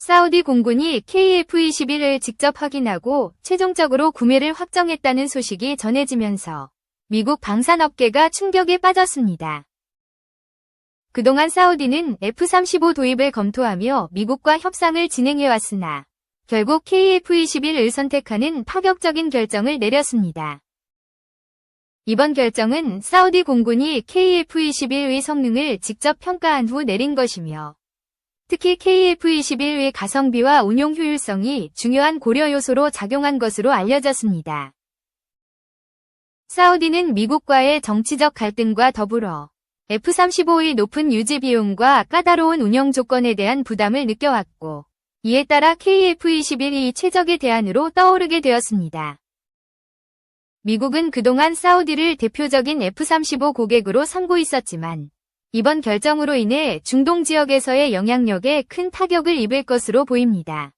사우디 공군이 KF-21을 직접 확인하고 최종적으로 구매를 확정했다는 소식이 전해지면서 미국 방산업계가 충격에 빠졌습니다. 그동안 사우디는 F-35 도입을 검토하며 미국과 협상을 진행해왔으나 결국 KF-21을 선택하는 파격적인 결정을 내렸습니다. 이번 결정은 사우디 공군이 KF-21의 성능을 직접 평가한 후 내린 것이며 특히 KF-21의 가성비와 운용 효율성이 중요한 고려 요소로 작용한 것으로 알려졌습니다. 사우디는 미국과의 정치적 갈등과 더불어 F-35의 높은 유지 비용과 까다로운 운영 조건에 대한 부담을 느껴왔고 이에 따라 KF-21이 최적의 대안으로 떠오르게 되었습니다. 미국은 그동안 사우디를 대표적인 F-35 고객으로 삼고 있었지만 이번 결정으로 인해 중동 지역에서의 영향력에 큰 타격을 입을 것으로 보입니다.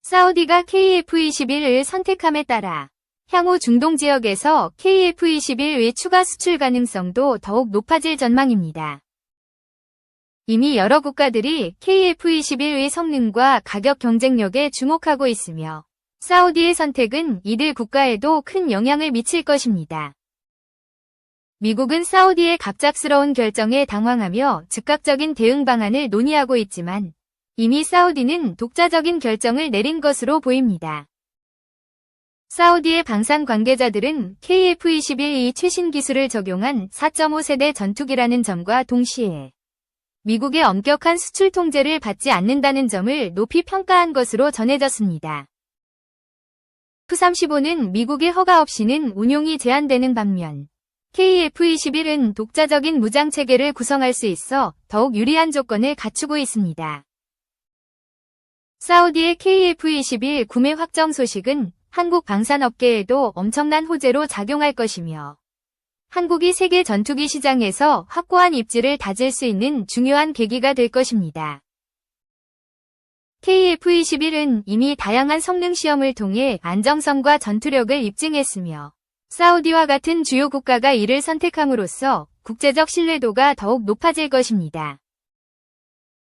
사우디가 KF-21을 선택함에 따라 향후 중동 지역에서 KF-21의 추가 수출 가능성도 더욱 높아질 전망입니다. 이미 여러 국가들이 KF-21의 성능과 가격 경쟁력에 주목하고 있으며 사우디의 선택은 이들 국가에도 큰 영향을 미칠 것입니다. 미국은 사우디의 갑작스러운 결정에 당황하며 즉각적인 대응 방안을 논의하고 있지만 이미 사우디는 독자적인 결정을 내린 것으로 보입니다. 사우디의 방산 관계자들은 KF-21이 최신 기술을 적용한 4.5세대 전투기라는 점과 동시에 미국의 엄격한 수출 통제를 받지 않는다는 점을 높이 평가한 것으로 전해졌습니다. F-35는 미국의 허가 없이는 운용이 제한되는 반면 KF-21은 독자적인 무장체계를 구성할 수 있어 더욱 유리한 조건을 갖추고 있습니다. 사우디의 KF-21 구매 확정 소식은 한국 방산업계에도 엄청난 호재로 작용할 것이며 한국이 세계 전투기 시장에서 확고한 입지를 다질 수 있는 중요한 계기가 될 것입니다. KF-21은 이미 다양한 성능 시험을 통해 안정성과 전투력을 입증했으며 사우디와 같은 주요 국가가 이를 선택함으로써 국제적 신뢰도가 더욱 높아질 것입니다.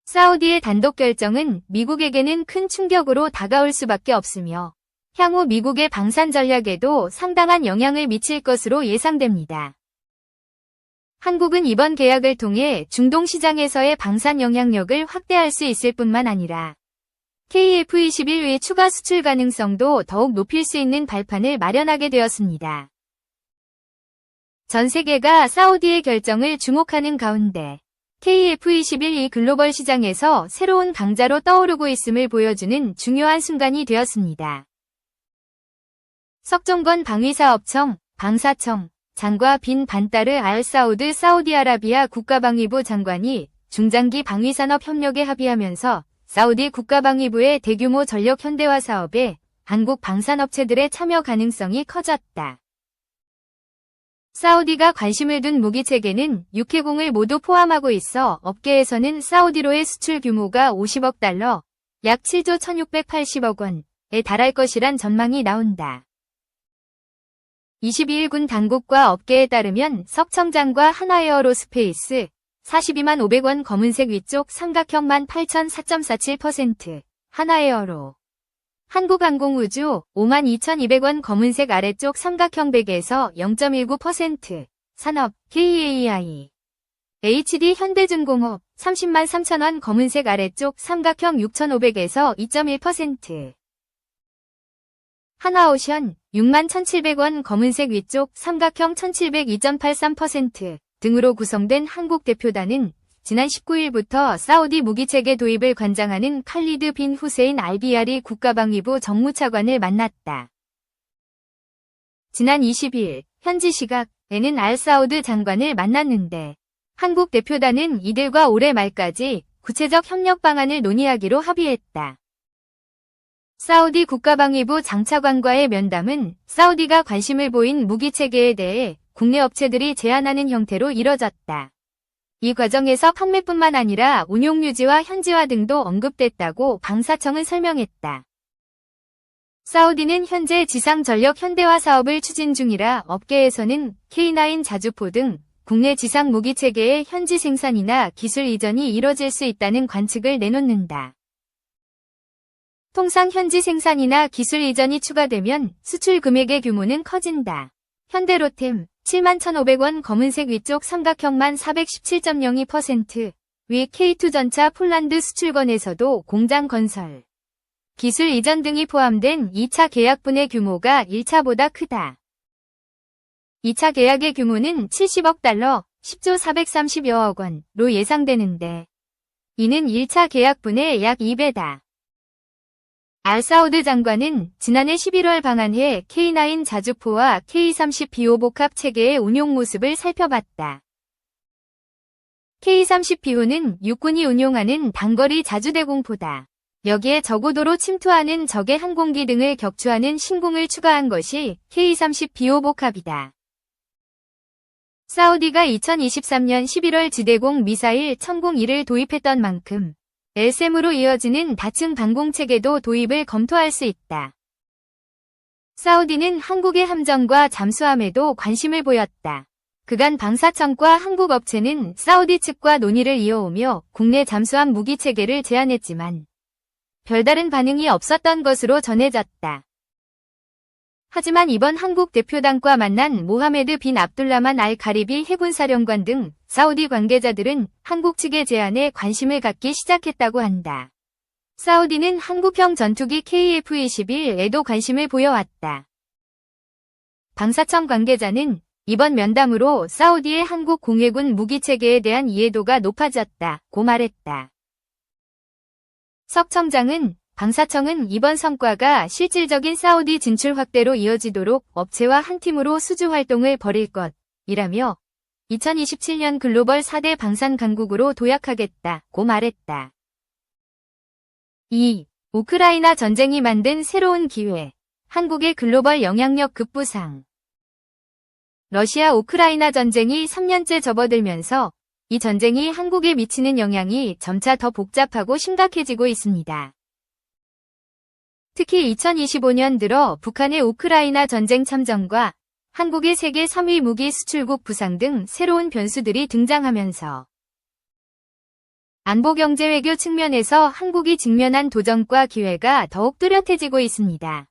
사우디의 단독 결정은 미국에게는 큰 충격으로 다가올 수밖에 없으며 향후 미국의 방산 전략에도 상당한 영향을 미칠 것으로 예상됩니다. 한국은 이번 계약을 통해 중동 시장에서의 방산 영향력을 확대할 수 있을 뿐만 아니라 KF-21의 추가 수출 가능성도 더욱 높일 수 있는 발판을 마련하게 되었습니다. 전 세계가 사우디의 결정을 주목하는 가운데 KF-21이 글로벌 시장에서 새로운 강자로 떠오르고 있음을 보여주는 중요한 순간이 되었습니다. 석종건 방위사업청, 방사청, 장과 빈 반따르 알 사우드 사우디아라비아 국가방위부 장관이 중장기 방위산업 협력에 합의하면서 사우디 국가방위부의 대규모 전력 현대화 사업에 한국 방산업체들의 참여 가능성이 커졌다. 사우디가 관심을 둔 무기체계는 6회공을 모두 포함하고 있어 업계에서는 사우디로의 수출 규모가 50억 달러, 약 7조 1680억 원에 달할 것이란 전망이 나온다. 22일 군 당국과 업계에 따르면 석청장과 하나에어로스페이스 42만 500원 검은색 위쪽 삼각형 18,004.47% 하나에어로 한국항공우주 52,200원 검은색 아래쪽 삼각형 100에서 0.19% 산업 KAI HD 현대중공업 30만 3천원 검은색 아래쪽 삼각형 6,500에서 2.1% 하나오션 6만 1,700원 검은색 위쪽 삼각형 1,702.83% 등으로 구성된 한국 대표단은 지난 19일부터 사우디 무기체계 도입을 관장하는 칼리드 빈 후세인 알비아리 국가방위부 정무차관을 만났다. 지난 20일 현지 시각에는 알 사우드 장관을 만났는데 한국 대표단은 이들과 올해 말까지 구체적 협력 방안을 논의하기로 합의했다. 사우디 국가방위부 장차관과의 면담은 사우디가 관심을 보인 무기체계에 대해 국내 업체들이 제안하는 형태로 이뤄졌다. 이 과정에서 판매뿐만 아니라 운용 유지와 현지화 등도 언급됐다고 방사청은 설명했다. 사우디는 현재 지상 전력 현대화 사업을 추진 중이라 업계에서는 K9 자주포 등 국내 지상 무기 체계의 현지 생산이나 기술 이전이 이뤄질 수 있다는 관측을 내놓는다. 통상 현지 생산이나 기술 이전이 추가되면 수출 금액의 규모는 커진다. 현대로템 71,500원 검은색 위쪽 삼각형만 417.02%, 위 K2전차 폴란드 수출권에서도 공장 건설, 기술 이전 등이 포함된 2차 계약분의 규모가 1차보다 크다. 2차 계약의 규모는 70억 달러, 10조 430여억 원로 예상되는데 이는 1차 계약분의 약 2배다. 알사우드 장관은 지난해 11월 방한해 K9 자주포와 K30 비호복합 체계의 운용 모습을 살펴봤다. K30 비호는 육군이 운용하는 단거리 자주대공포다. 여기에 저고도로 침투하는 적의 항공기 등을 격추하는 신궁을 추가한 것이 K30 비호복합이다. 사우디가 2023년 11월 지대공 미사일 천공1을 도입했던 만큼 LSAM으로 이어지는 다층 방공체계도 도입을 검토할 수 있다. 사우디는 한국의 함정과 잠수함에도 관심을 보였다. 그간 방사청과 한국 업체는 사우디 측과 논의를 이어오며 국내 잠수함 무기체계를 제안했지만 별다른 반응이 없었던 것으로 전해졌다. 하지만 이번 한국 대표단과 만난 모하메드 빈 압둘라만 알 가리비 해군사령관 등 사우디 관계자들은 한국 측의 제안에 관심을 갖기 시작했다고 한다. 사우디는 한국형 전투기 KF-21에도 관심을 보여왔다. 방사청 관계자는 이번 면담으로 사우디의 한국 공해군 무기체계에 대한 이해도가 높아졌다고 말했다. 석 청장은 방사청은 이번 성과가 실질적인 사우디 진출 확대로 이어지도록 업체와 한 팀으로 수주 활동을 벌일 것이라며 2027년 글로벌 4대 방산 강국으로 도약하겠다고 말했다. 2. 우크라이나 전쟁이 만든 새로운 기회. 한국의 글로벌 영향력 급부상. 러시아 우크라이나 전쟁이 3년째 접어들면서 이 전쟁이 한국에 미치는 영향이 점차 더 복잡하고 심각해지고 있습니다. 특히 2025년 들어 북한의 우크라이나 전쟁 참전과 한국의 세계 3위 무기 수출국 부상 등 새로운 변수들이 등장하면서 안보 경제 외교 측면에서 한국이 직면한 도전과 기회가 더욱 뚜렷해지고 있습니다.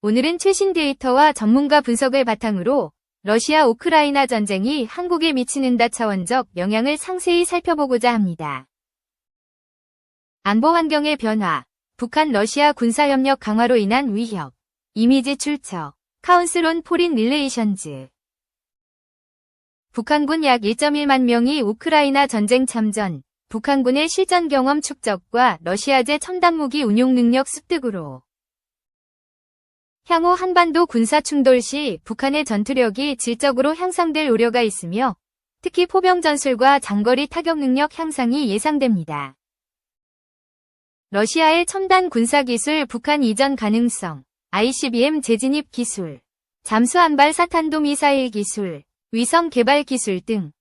오늘은 최신 데이터와 전문가 분석을 바탕으로 러시아 우크라이나 전쟁이 한국에 미치는 다차원적 영향을 상세히 살펴보고자 합니다. 안보 환경의 변화, 북한 러시아 군사협력 강화로 인한 위협, 이미지 출처, 카운슬 온 포린 릴레이션즈. 북한군 약 1.1만 명이 우크라이나 전쟁 참전, 북한군의 실전 경험 축적과 러시아제 첨단무기 운용 능력 습득으로 향후 한반도 군사 충돌 시 북한의 전투력이 질적으로 향상될 우려가 있으며 특히 포병 전술과 장거리 타격 능력 향상이 예상됩니다. 러시아의 첨단 군사기술 북한 이전 가능성, ICBM 재진입 기술, 잠수함발 사탄도 미사일 기술, 위성 개발 기술 등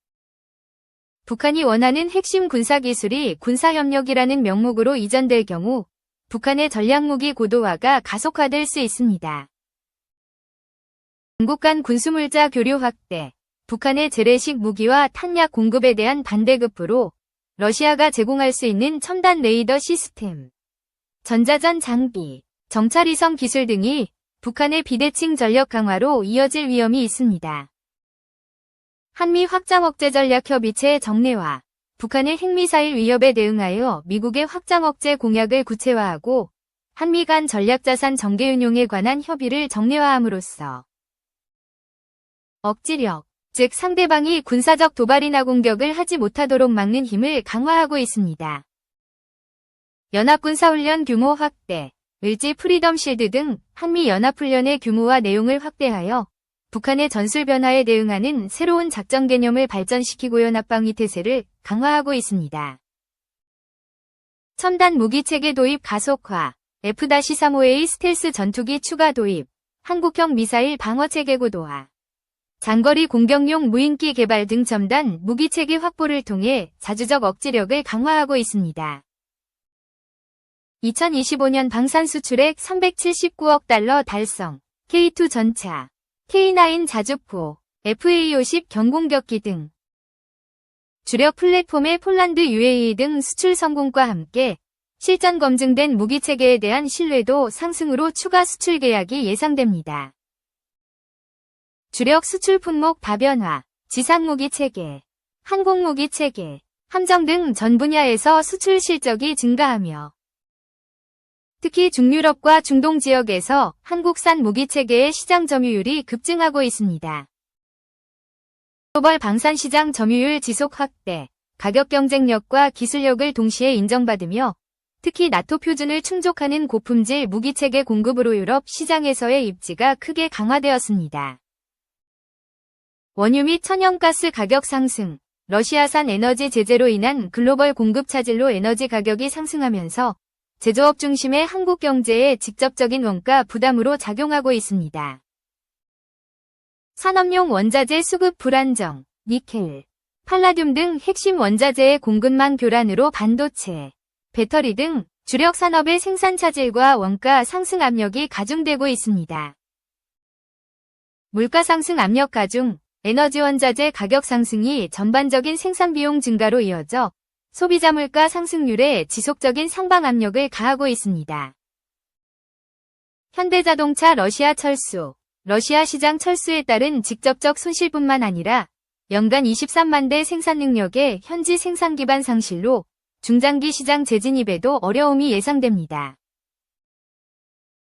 북한이 원하는 핵심 군사기술이 군사협력이라는 명목으로 이전될 경우 북한의 전략무기 고도화가 가속화될 수 있습니다. 양국 간 군수물자 교류 확대, 북한의 재래식 무기와 탄약 공급에 대한 반대급부로 러시아가 제공할 수 있는 첨단 레이더 시스템, 전자전 장비, 정찰위성 기술 등이 북한의 비대칭 전력 강화로 이어질 위험이 있습니다. 한미 확장 억제 전략 협의체 정례화, 북한의 핵미사일 위협에 대응하여 미국의 확장 억제 공약을 구체화하고 한미 간 전략자산 정계 운용에 관한 협의를 정례화함으로써 억지력, 즉 상대방이 군사적 도발이나 공격을 하지 못하도록 막는 힘을 강화하고 있습니다. 연합군사훈련 규모 확대, 을지 프리덤 실드 등 한미 연합훈련의 규모와 내용을 확대하여 북한의 전술 변화에 대응하는 새로운 작전 개념을 발전시키고 연합방위 태세를 강화하고 있습니다. 첨단 무기체계 도입 가속화, F-35A 스텔스 전투기 추가 도입, 한국형 미사일 방어체계 고도화, 장거리 공격용 무인기 개발 등 첨단 무기체계 확보를 통해 자주적 억지력을 강화하고 있습니다. 2025년 방산 수출액 379억 달러 달성, K2 전차, K9 자주포, FA-50 경공격기 등 주력 플랫폼의 폴란드 UAE 등 수출 성공과 함께 실전 검증된 무기체계에 대한 신뢰도 상승으로 추가 수출 계약이 예상됩니다. 주력 수출 품목 다변화, 지상무기체계, 항공무기체계, 함정 등 전 분야에서 수출 실적이 증가하며 특히 중유럽과 중동 지역에서 한국산 무기체계의 시장 점유율이 급증하고 있습니다. 글로벌 방산 시장 점유율 지속 확대, 가격 경쟁력과 기술력을 동시에 인정받으며 특히 나토 표준을 충족하는 고품질 무기체계 공급으로 유럽 시장에서의 입지가 크게 강화되었습니다. 원유 및 천연가스 가격 상승, 러시아산 에너지 제재로 인한 글로벌 공급 차질로 에너지 가격이 상승하면서 제조업 중심의 한국 경제에 직접적인 원가 부담으로 작용하고 있습니다. 산업용 원자재 수급 불안정, 니켈, 팔라듐 등 핵심 원자재의 공급망 교란으로 반도체, 배터리 등 주력 산업의 생산 차질과 원가 상승 압력이 가중되고 있습니다. 물가 상승 압력 가중, 에너지 원자재 가격 상승이 전반적인 생산 비용 증가로 이어져 소비자 물가 상승률에 지속적인 상방 압력을 가하고 있습니다. 현대자동차 러시아 철수, 러시아 시장 철수에 따른 직접적 손실뿐만 아니라 연간 23만 대 생산 능력의 현지 생산 기반 상실로 중장기 시장 재진입에도 어려움이 예상됩니다.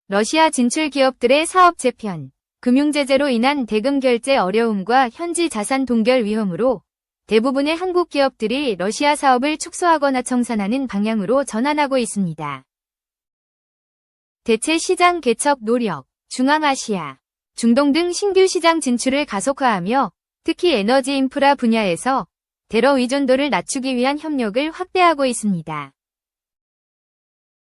러시아 진출 기업들의 사업 재편, 금융제재로 인한 대금 결제 어려움과 현지 자산 동결 위험으로 대부분의 한국 기업들이 러시아 사업을 축소하거나 청산하는 방향으로 전환하고 있습니다. 대체 시장 개척 노력, 중앙아시아, 중동 등 신규 시장 진출을 가속화하며 특히 에너지 인프라 분야에서 대러 의존도를 낮추기 위한 협력을 확대하고 있습니다.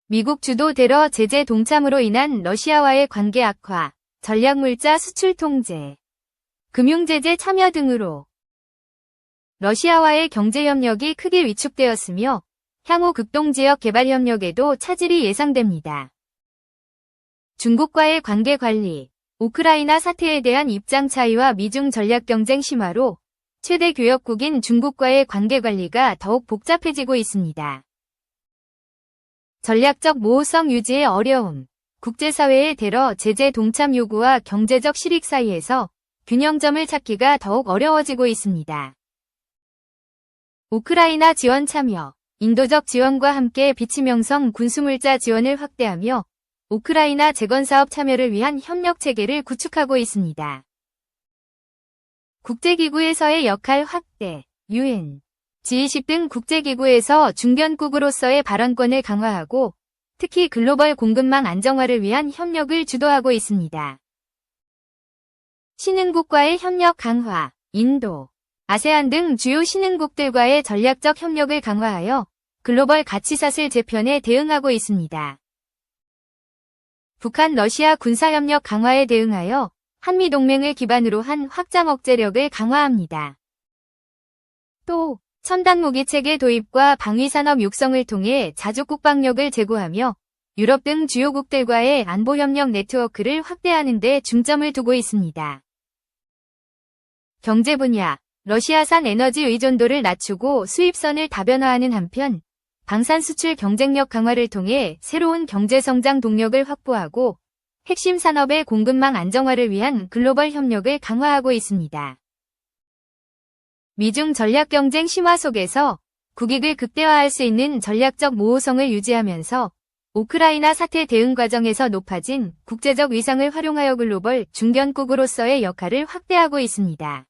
미국 주도 대러 제재 동참으로 인한 러시아와의 관계 악화, 전략물자 수출 통제, 금융제재 참여 등으로 러시아와의 경제협력이 크게 위축되었으며 향후 극동지역 개발협력에도 차질이 예상됩니다. 중국과의 관계 관리, 우크라이나 사태에 대한 입장 차이와 미중 전략 경쟁 심화로 최대 교역국인 중국과의 관계 관리가 더욱 복잡해지고 있습니다. 전략적 모호성 유지의 어려움, 국제사회의 대러 제재 동참 요구와 경제적 실익 사이에서 균형점을 찾기가 더욱 어려워지고 있습니다. 우크라이나 지원 참여, 인도적 지원과 함께 비치명성 군수물자 지원을 확대하며 우크라이나 재건사업 참여를 위한 협력 체계를 구축하고 있습니다. 국제기구에서의 역할 확대, UN, G20 등 국제기구에서 중견국으로서의 발언권을 강화하고 특히 글로벌 공급망 안정화를 위한 협력을 주도하고 있습니다. 신흥국과의 협력 강화, 인도, 아세안 등 주요 신흥국들과의 전략적 협력을 강화하여 글로벌 가치사슬 재편에 대응하고 있습니다. 북한 러시아 군사협력 강화에 대응하여 한미동맹을 기반으로 한 확장 억제력을 강화합니다. 또 첨단 무기체계 도입과 방위산업 육성을 통해 자주 국방력을 제고하며 유럽 등 주요국들과의 안보협력 네트워크를 확대하는 데 중점을 두고 있습니다. 경제 분야, 러시아산 에너지 의존도를 낮추고 수입선을 다변화하는 한편 방산 수출 경쟁력 강화를 통해 새로운 경제성장 동력을 확보하고 핵심 산업의 공급망 안정화를 위한 글로벌 협력을 강화하고 있습니다. 미중 전략 경쟁 심화 속에서 국익을 극대화할 수 있는 전략적 모호성을 유지하면서 우크라이나 사태 대응 과정에서 높아진 국제적 위상을 활용하여 글로벌 중견국으로서의 역할을 확대하고 있습니다.